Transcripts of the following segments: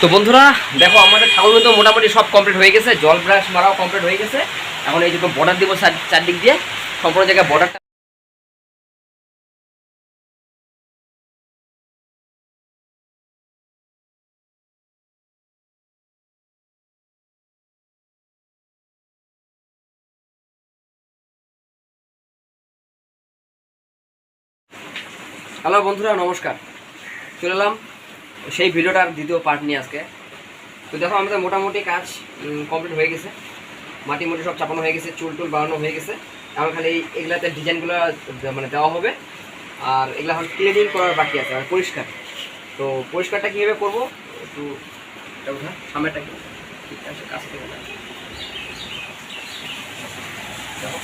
তো বন্ধুরা দেখো আমাদের ঠাকুর কিন্তু মোটামুটি সব কমপ্লিট হয়ে গেছে, জল ব্রাশ মারাও কমপ্লিট হয়ে গেছে। এখন এই যে বর্ডার দিব চারদিক দিয়ে, সম্পূর্ণ জায়গায় বর্ডারটা। হ্যালো বন্ধুরা, নমস্কার। চলে এলাম সেই ভিডিওটার দ্বিতীয় পার্ট নিয়ে আজকে। তো দেখো আমাদের মোটামুটি কাজ কমপ্লিট হয়ে গেছে, মাটি মুটি সব চাপানো হয়ে গেছে, চুল টুল বানানো হয়ে গেছে। এখন খালি এগুলাতে ডিজাইনগুলো মানে দেওয়া হবে, আর এগুলো এখন ক্লিনিং করার বাকি আছে, আর পরিষ্কার। তো পরিষ্কারটা কীভাবে করবো একটু সামনেটা কি ঠিক আছে, কাছ থেকে দেখো।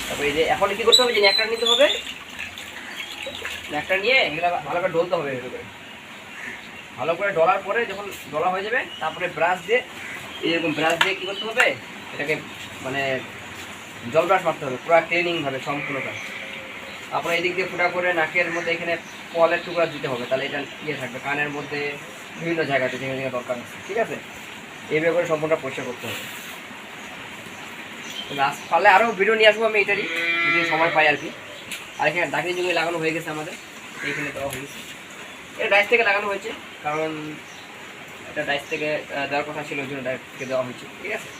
তারপরে এই যে এখন কী করতে হবে, যে ন্যাকড়া নিতে হবে, ন্যাকড়া নিয়ে এগুলো ভালো করে ডলতে হবে। ভালো করে ডলার পরে যখন ডলা হয়ে যাবে, তারপরে ব্রাশ দিয়ে এইরকম ব্রাশ দিয়ে কী করতে হবে, এটাকে মানে জল ব্রাশ মারতে হবে পুরো ক্লিনিংভাবে সম্পূর্ণটা। তারপরে এই দিক দিয়ে ফুটা করে নাকের মধ্যে এখানে কলের টুকরা দিতে হবে, তাহলে এটা ইয়ে থাকবে কানের মধ্যে, বিভিন্ন জায়গাতে যেখানে যেখানে দরকার আছে। ঠিক আছে, এইভাবে করে সম্পূর্ণ পরিষ্কার করতে হবে। পারলে আরও ভিডিও নিয়ে আসবো আমি এটারই, যদি সময় পাই আর কি। আর এখানে ডাকিনি যুগে লাগানো হয়ে গেছে আমাদের, এইখানে দেওয়া হয়ে গেছে। এটা ডাইস থেকে লাগানো হয়েছে, কারণ এটা ডাইস থেকে দেওয়ার কথা ছিল, ওই জন্য ডাইস থেকে দেওয়া হয়েছে। ঠিক আছে।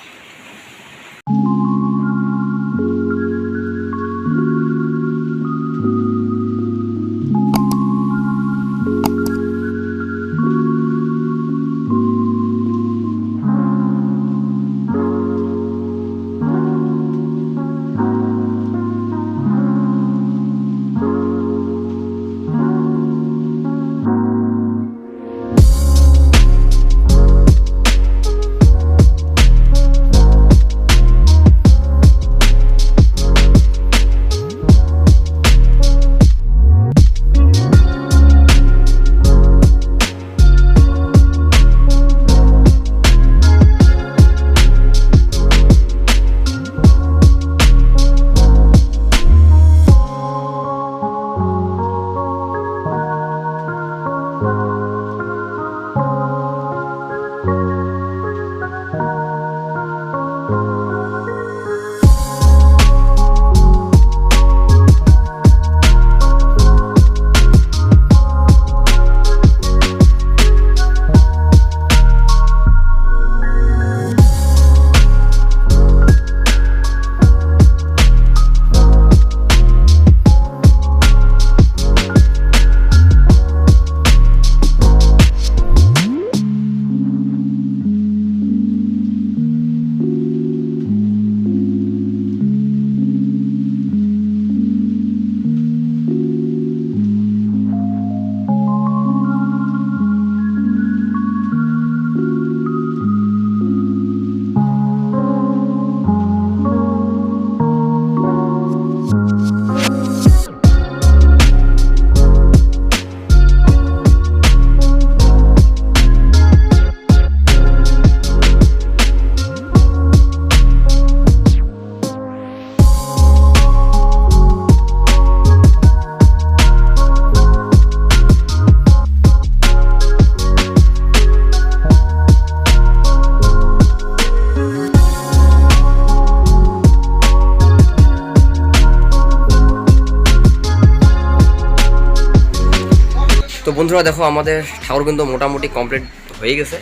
তো বন্ধুরা দেখো আমাদের ঠাকুর কিন্তু মোটামুটি কমপ্লিট হয়ে গেছে।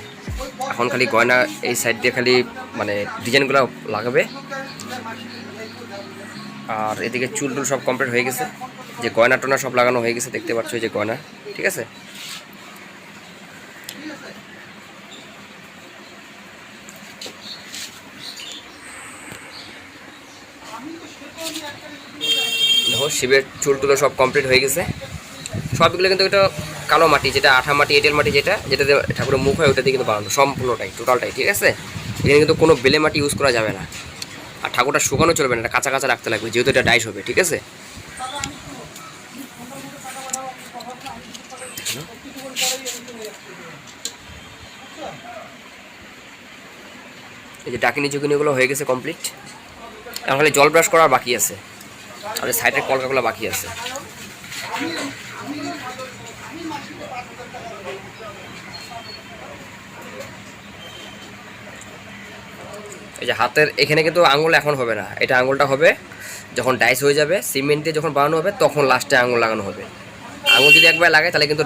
এখন খালি গয়না এই সাইড দিয়ে খালি মানে ডিজাইনগুলো লাগাবে, আর এদিকে চুল টুল সব কমপ্লিট হয়ে গেছে, যে গয়না টনা সব লাগানো হয়ে গেছে, দেখতে পাচ্ছ এই যে গয়না। ঠিক আছে, দেখো শিবের চুল টুলো সব কমপ্লিট হয়ে গেছে। সবগুলো কিন্তু এটা কালো মাটি, যেটা আঠা মাটি, এঁটেল মাটি, যেটাতে ঠাকুরের মুখ হয়, ওটা দিয়ে কিন্তু বানানো সম্পূর্ণটাই, টোটালটাই। ঠিক আছে, এখানে কিন্তু কোনো বেলে মাটি ইউজ করা যাবে না, আর ঠাকুরটা শুকানো চলবে না, এটা কাঁচা কাঁচা রাখতে লাগবে, যেহেতু এটা ডাইস হবে। ঠিক আছে, এই যে ডাকিনি চুকিনিগুলো হয়ে গেছে কমপ্লিট। এখন খালি জল ব্রাশ করার বাকি আছে, আর সাইডের কলকাগুলো বাকি আছে। এই যে হাতের এখানে কিন্তু আঙুল এখন হবে না, এটা আঙুলটা হবে যখন ডাইস হয়ে যাবে, সিমেন্ট দিয়ে যখন বানানো হবে তখন লাস্টে আঙুল লাগানো হবে। আঙুল যদি একবার লাগায় তাহলে কিন্তু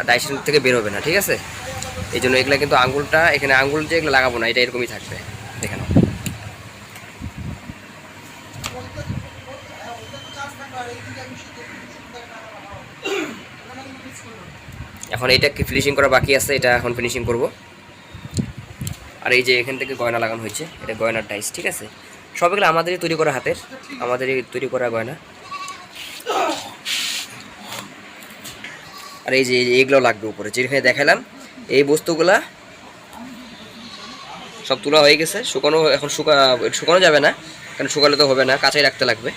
ডাইসের থেকে বের হবে না, ঠিক আছে? এই জন্য এগুলো কিন্তু আঙুলটা এখানে আঙুল যে এগুলো লাগাবো না, এটা এরকমই থাকবে, দেখে নাও। এখন এইটা কি ফিনিশিং করা বাকি আছে, এটা এখন ফিনিশিং করব। আর এই যে এখান থেকে গয়না লাগানো হয়েছে, এটা গয়নার ডাইস, ঠিক আছে? সব এগুলো আমাদেরই তৈরি করা, হাতের আমাদেরই তৈরি করা গয়না। আর এই যে এইগুলো লাগবে উপরে, যেখানে দেখালাম এই বস্তুগুলা সব তোলা হয়ে গেছে, শুকানো এখন শুকানো যাবে না, কারণ শুকালে তো হবে না, কাঁচাই রাখতে লাগবে।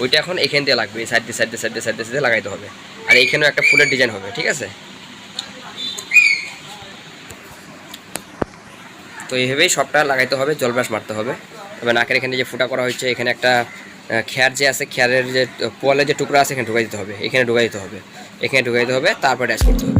ওইটা এখন এখান দিয়ে লাগবে, সাইড দিয়ে লাগাইতে হবে। আর এইখানেও একটা ফুলের ডিজাইন হবে, ঠিক আছে? তো এইভাবেই সবটা লাগাইতে হবে, জল ব্রাশ মারতে হবে। তবে নাকের এখানে যে ফুটা করা হয়েছে, এখানে একটা খেয়ার যে আছে, খেয়ারের যে পোয়ালের যে টুকরা আছে এখানে ঢুকাই দিতে হবে, এখানে ঢুকাই দিতে হবে, এখানে ঢুকাই দিতে হবে, তারপর ড্যাশ করতে হবে।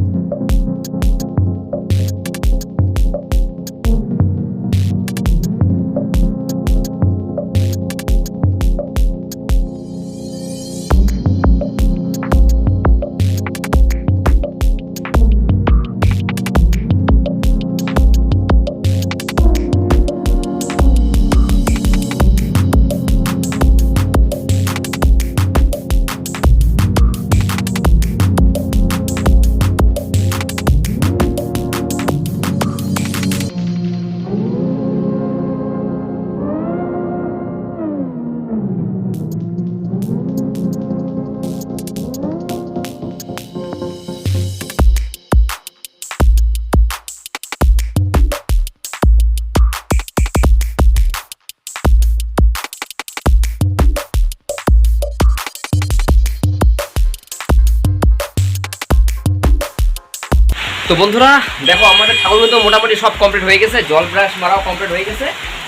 তো বন্ধুরা দেখো, আমাদের ঠাকুর কিন্তু মোটামুটি সব কমপ্লিট হয়ে গেছে, জল ব্রাশ মারাও কমপ্লিট হয়ে গেছে।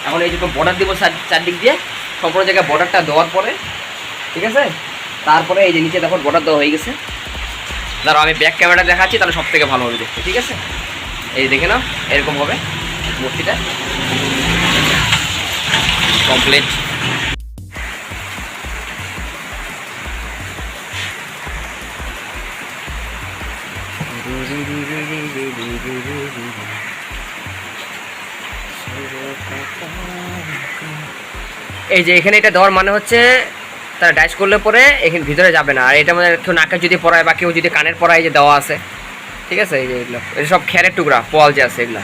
এখন এই যে বর্ডার দিব চারদিক দিয়ে, সম্পূর্ণ জায়গায় বর্ডারটা দেওয়ার পরে, ঠিক আছে? তারপরে এই যে নিচে দেখো বর্ডার দেওয়া হয়ে গেছে। ধরো আমি ব্যাক ক্যামেরা দেখাচ্ছি, তাহলে সব থেকে ভালো হবে দেখতে, ঠিক আছে? এই দেখে নাও, এরকম হবে মূর্তিটা কমপ্লিট। এই যে এখানে এটা দেওয়ার মানে হচ্ছে তারা ডাইস করলে পরে এখানে ভিতরে যাবে না। আর এটা মানে কেউ নাকে যদি পরায় বা কেউ যদি কানের পরায়, যে দেওয়া আছে, ঠিক আছে? এই যে এগুলো এটা সব খেয়ারের টুকরা, পোয়াল যে আছে এগুলা।